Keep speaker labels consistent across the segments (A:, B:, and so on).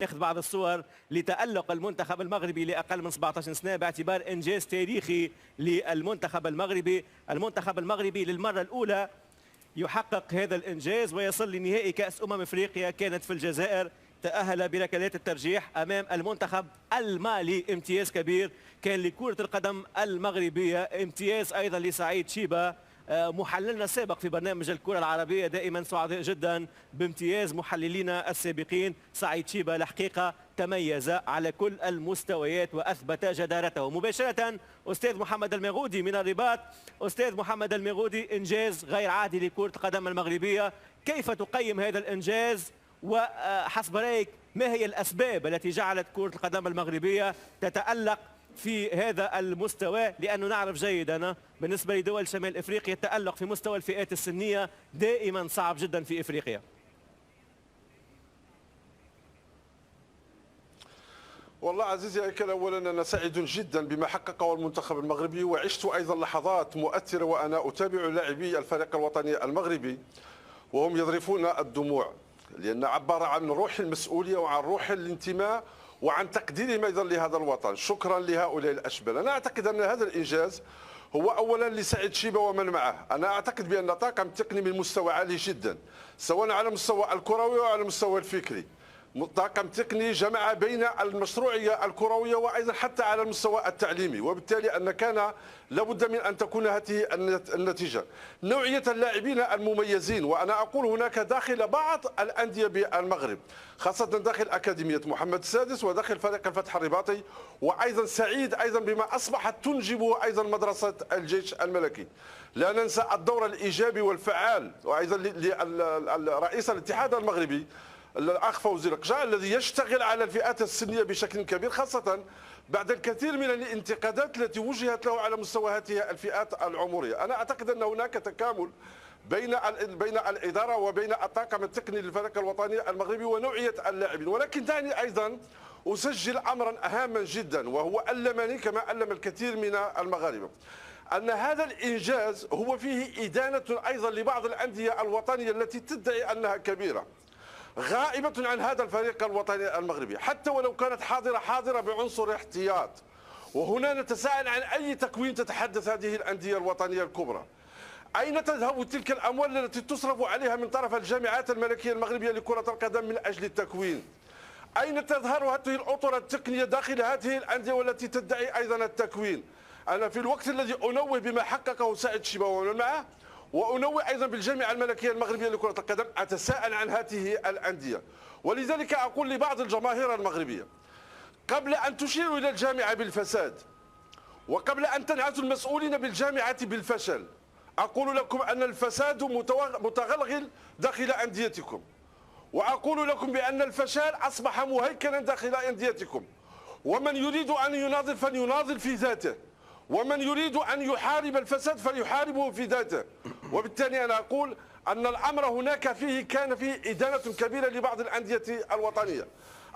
A: ناخذ بعض الصور لتألق المنتخب المغربي لأقل من 17 سنة باعتبار إنجاز تاريخي للمنتخب المغربي. المنتخب المغربي للمرة الأولى يحقق هذا الإنجاز ويصل لنهائي كأس أفريقيا كانت في الجزائر. تأهل بركلات الترجيح أمام المنتخب المالي. امتياز كبير كان لكرة القدم المغربية، امتياز أيضا لسعيد شيبة محللنا السابق في برنامج الكرة العربية. دائما سعداء جدا بامتياز محللينا السابقين. سعيد شيبة الحقيقة تميز على كل المستويات وأثبت جدارته. مباشرة أستاذ محمد المغودي من الرباط. أستاذ محمد المغودي، إنجاز غير عادي لكرة القدم المغربية، كيف تقيم هذا الإنجاز؟ وحسب رأيك ما هي الأسباب التي جعلت كرة القدم المغربية تتألق في هذا المستوى؟ لأنه نعرف جيدا بالنسبة لدول شمال إفريقيا التألق في مستوى الفئات السنية دائما صعب جدا في إفريقيا.
B: والله عزيزي هيكل، اولا انا سعيد جدا بما حققه المنتخب المغربي، وعشت ايضا لحظات مؤثره وانا اتابع لاعبي الفريق الوطني المغربي وهم يذرفون الدموع، لان عبر عن روح المسؤوليه وعن روح الانتماء وعن تقديرهم ايضا لهذا الوطن. شكرا لهؤلاء الاشبال. انا اعتقد ان هذا الانجاز هو اولا لسعيد شيبه ومن معه. انا اعتقد بان طاقم تقني من مستوى عالي جدا، سواء على المستوى الكروي وعلى المستوى الفكري. طاقم تقني جمع بين المشروعيه الكرويه وايضا حتى على المستوى التعليمي، وبالتالي ان كان لابد من ان تكون هذه النتيجه. نوعيه اللاعبين المميزين، وانا اقول هناك داخل بعض الانديه بالمغرب، خاصه داخل اكاديميه محمد السادس وداخل فريق الفتح الرباطي، وايضا سعيد ايضا بما اصبحت تنجبه ايضا مدرسه الجيش الملكي. لا ننسى الدور الايجابي والفعال وايضا لرئيس الاتحاد المغربي الأخ فوزي القجع الذي يشتغل على الفئات السنية بشكل كبير، خاصة بعد الكثير من الانتقادات التي وجهت له على مستوى هذه الفئات العمرية. أنا أعتقد أن هناك تكامل بين الإدارة وبين الطاقم التقني للفريق الوطني المغربي ونوعية اللاعبين، ولكن دعني أيضا أسجل أمرا هاما جدا وهو ألمني كما ألم الكثير من المغاربة، أن هذا الإنجاز هو فيه إدانة أيضا لبعض الأندية الوطنية التي تدعي أنها كبيرة، غائبة عن هذا الفريق الوطني المغربي، حتى ولو كانت حاضرة بعنصر احتياط. وهنا نتساءل عن أي تكوين تتحدث هذه الأندية الوطنية الكبرى؟ أين تذهب تلك الأموال التي تصرف عليها من طرف الجامعات الملكية المغربية لكرة القدم من أجل التكوين؟ أين تظهر هذه الأطر التقنية داخل هذه الأندية والتي تدعي أيضا التكوين؟ أنا في الوقت الذي أنوه بما حققه سعيد شيبة ومن معه، وأنوه أيضا بالجامعة الملكية المغربية لكرة القدم، أتساءل عن هذه الأندية. ولذلك أقول لبعض الجماهير المغربية، قبل أن تشيروا إلى الجامعة بالفساد وقبل أن تنعتوا المسؤولين بالجامعة بالفشل، أقول لكم أن الفساد متغلغل داخل أنديتكم، وأقول لكم بأن الفشل أصبح مهيكلا داخل أنديتكم. ومن يريد أن يناضل فليناضل في ذاته، ومن يريد أن يحارب الفساد فليحاربه في ذاته. وبالتالي أنا أقول أن الأمر هناك كان فيه إدانة كبيرة لبعض الأندية الوطنية.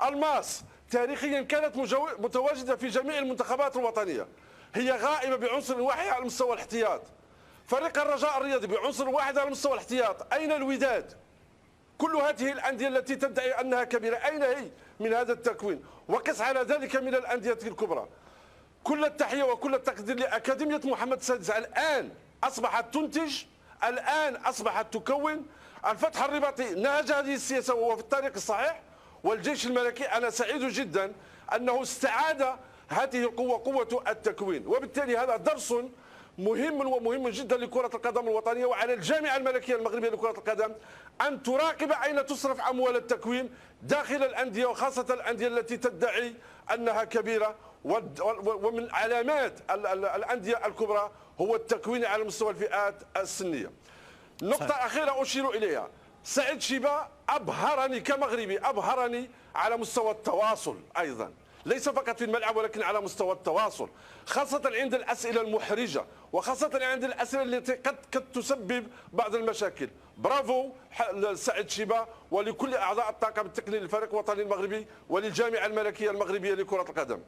B: الماس تاريخيا كانت متواجدة في جميع المنتخبات الوطنية، هي غائبة بعنصر واحد على مستوى الاحتياط. فريق الرجاء الرياضي بعنصر واحد على مستوى الاحتياط. أين الوداد؟ كل هذه الأندية التي تدعي أنها كبيرة أين هي من هذا التكوين؟ وقس على ذلك من الأندية الكبرى. كل التحية وكل التقدير لأكاديمية محمد السادس، الآن أصبحت تنتج، الآن أصبحت تكون. الفتح الرباطي نهج هذه السياسة وهو في الطريق الصحيح، والجيش الملكي أنا سعيد جدا أنه استعاد هذه القوة، قوة التكوين. وبالتالي هذا درس مهم جدا لكرة القدم الوطنية، وعلى الجامعة الملكية المغربية لكرة القدم أن تراقب أين تصرف أموال التكوين داخل الأندية، وخاصة الأندية التي تدعي أنها كبيرة. ومن علامات الأندية الكبرى هو التكوين على مستوى الفئات السنية. نقطة أخيرة أشير إليها، سعيد شيبة أبهرني كمغربي، أبهرني على مستوى التواصل أيضا، ليس فقط في الملعب ولكن على مستوى التواصل، خاصة عند الأسئلة المحرجة وخاصة عند الأسئلة التي قد تسبب بعض المشاكل. برافو سعيد شيبة ولكل أعضاء الطاقم التقني للفريق الوطني المغربي وللجامعة الملكية المغربية لكرة القدم.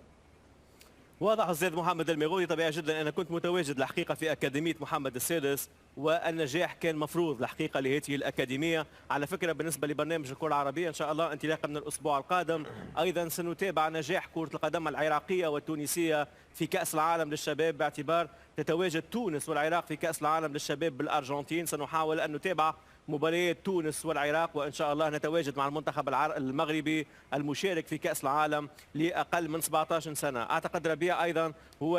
A: واضح أستاذ محمد المغولي. طبيعي جدا أنا كنت متواجد الحقيقة في أكاديمية محمد السادس، والنجاح كان مفروض الحقيقة لهذه الأكاديمية. على فكرة بالنسبة لبرنامج الكرة العربية إن شاء الله انطلاقا من الأسبوع القادم أيضا سنتابع نجاح كرة القدم العراقية والتونسية في كأس العالم للشباب، باعتبار تتواجد تونس والعراق في كأس العالم للشباب بالأرجنتين. سنحاول أن نتابع مباريات تونس والعراق، وإن شاء الله نتواجد مع المنتخب المغربي المشارك في كأس العالم لأقل من 17 سنة. أعتقد ربيع أيضا هو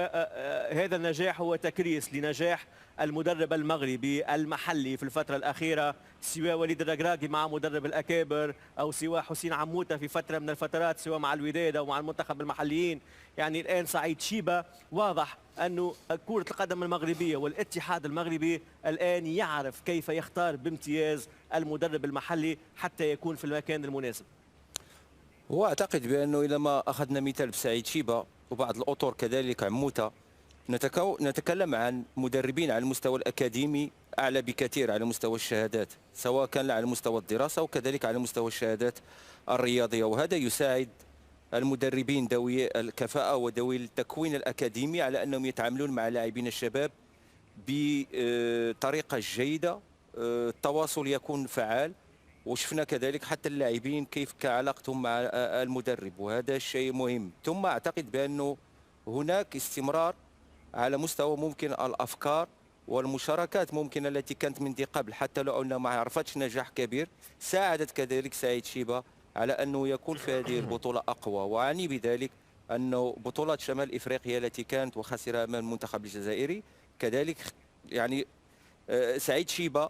A: هذا النجاح هو تكريس لنجاح المدرب المغربي المحلي في الفترة الأخيرة، سواء وليد الركراكي مع مدرب الأكابر أو سواء حسين عموتة في فترة من الفترات سواء مع الوداد أو مع المنتخب المحليين. يعني الآن سعيد شيبة واضح أنه كرة القدم المغربية والاتحاد المغربي الآن يعرف كيف يختار بامتياز المدرب المحلي حتى يكون في المكان المناسب.
C: واعتقد بانه اذا ما اخذنا مثال بسعيد شيبه وبعض الاطر كذلك عموته، نتكلم عن مدربين على المستوى الاكاديمي اعلى بكثير على مستوى الشهادات، سواء كان على مستوى الدراسه وكذلك على مستوى الشهادات الرياضيه، وهذا يساعد المدربين ذوي الكفاءه وذوي التكوين الاكاديمي على انهم يتعاملون مع لاعبين الشباب بطريقه جيده، التواصل يكون فعال، وشفنا كذلك حتى اللاعبين كيف كعلاقتهم مع المدرب، وهذا الشيء مهم. ثم اعتقد بانه هناك استمرار على مستوى ممكن الافكار والمشاركات ممكن التي كانت من قبل، حتى لو انها ما عرفتش نجاح كبير، ساعدت كذلك سعيد شيبه على انه يكون في هذه البطوله اقوى. واعني بذلك انه بطوله شمال افريقيا التي كانت وخسرها امام المنتخب الجزائري كذلك، يعني سعيد شيبه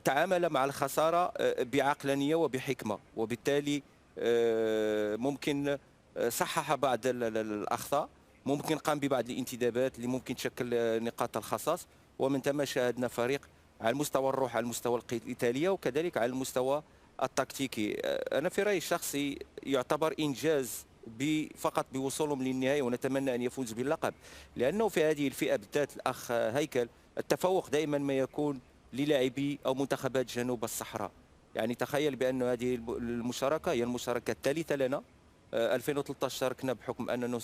C: تعامل مع الخسارة بعقلانية وبحكمة، وبالتالي ممكن صحح بعض الأخطاء، ممكن قام ببعض الانتدابات اللي ممكن تشكل نقاط الخصاص، ومن ثم شاهدنا فريق على المستوى الروح، على المستوى القتالية وكذلك على المستوى التكتيكي. أنا في رأيي الشخصي يعتبر إنجاز فقط بوصولهم للنهاية، ونتمنى أن يفوز باللقب، لأنه في هذه الفئة بالذات الأخ هيكل التفوق دائما ما يكون للاعبي او منتخبات جنوب الصحراء. يعني تخيل بان هذه المشاركه هي المشاركه الثالثه لنا. 2013 شاركنا بحكم اننا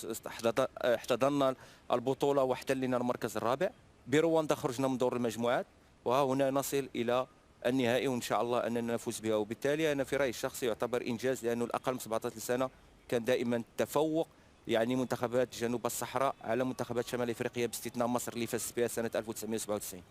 C: احتضننا البطوله واحتلنا المركز الرابع. برواندا خرجنا من دور المجموعات، وها هنا نصل الى النهائي، وان شاء الله اننا نفوز بها. وبالتالي انا في رايي الشخصي يعتبر انجاز، لانه الاقل من 17 سنه كان دائما تفوق يعني منتخبات جنوب الصحراء على منتخبات شمال افريقيا، باستثناء مصر اللي فازت بها سنه 1997.